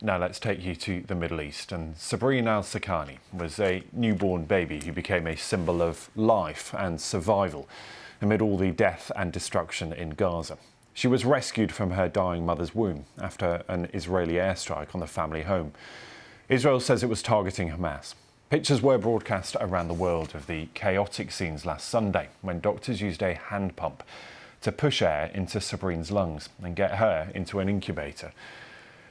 Now let's take you to the Middle East. And Sabreen al-Sakani was a newborn baby who became a symbol of life and survival amid all the death and destruction in Gaza. She was rescued from her dying mother's womb after an Israeli airstrike on the family home. Israel says it was targeting Hamas. Pictures were broadcast around the world of the chaotic scenes last Sunday when doctors used a hand pump to push air into Sabreen's lungs and get her into an incubator.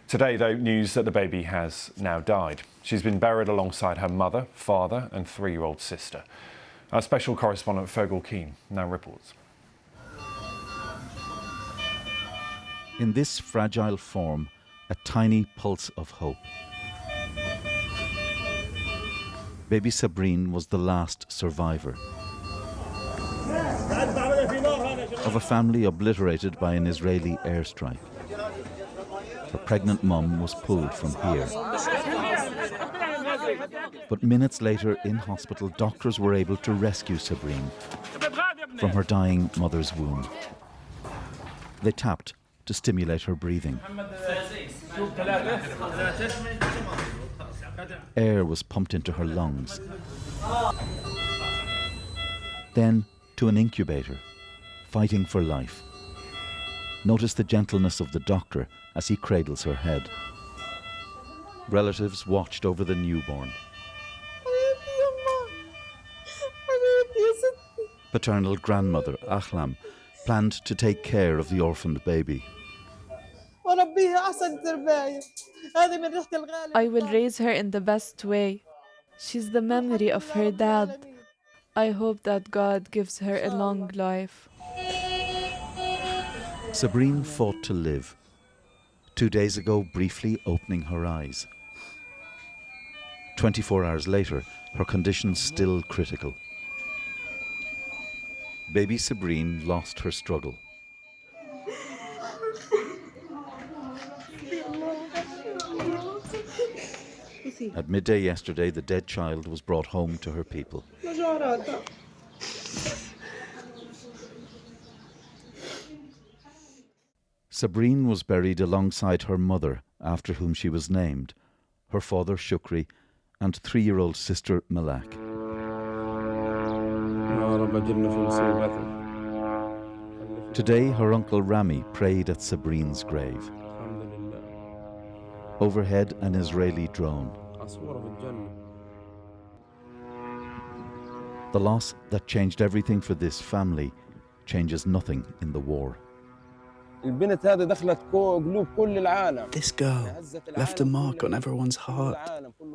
Today, though, news that the baby has now died. She's been buried alongside her mother, father and 3-year-old sister. Our special correspondent Fergal Keane now reports. In this fragile form, a tiny pulse of hope. Baby Sabreen was the last survivor of a family obliterated by an Israeli airstrike. Her pregnant mum was pulled from here. But minutes later in hospital, doctors were able to rescue Sabreen from her dying mother's womb. They tapped to stimulate her breathing. Air was pumped into her lungs. Then to an incubator, fighting for life. Notice the gentleness of the doctor as he cradles her head. Relatives watched over the newborn. Paternal grandmother Ahlam planned to take care of the orphaned baby. I will raise her in the best way. She's the memory of her dad. I hope that God gives her a long life. Sabreen fought to live. 2 days ago, briefly opening her eyes. 24 hours later, her condition still critical. Baby Sabreen lost her struggle. At midday yesterday, the dead child was brought home to her people. Sabreen was buried alongside her mother, after whom she was named, her father Shukri, and 3-year-old sister Malak. Today, her uncle Rami prayed at Sabreen's grave. Overhead, an Israeli drone. The loss that changed everything for this family changes nothing in the war. This girl left a mark on everyone's heart.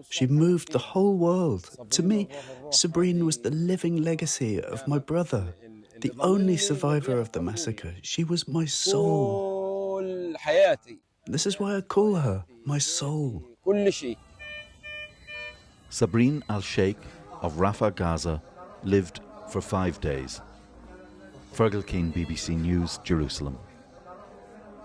She moved the whole world. To me, Sabreen was the living legacy of my brother, the only survivor of the massacre. She was my soul. This is why I call her my soul. Sabreen al-Sheikh of Rafah, Gaza, lived for 5 days. Fergal Keane, BBC News, Jerusalem.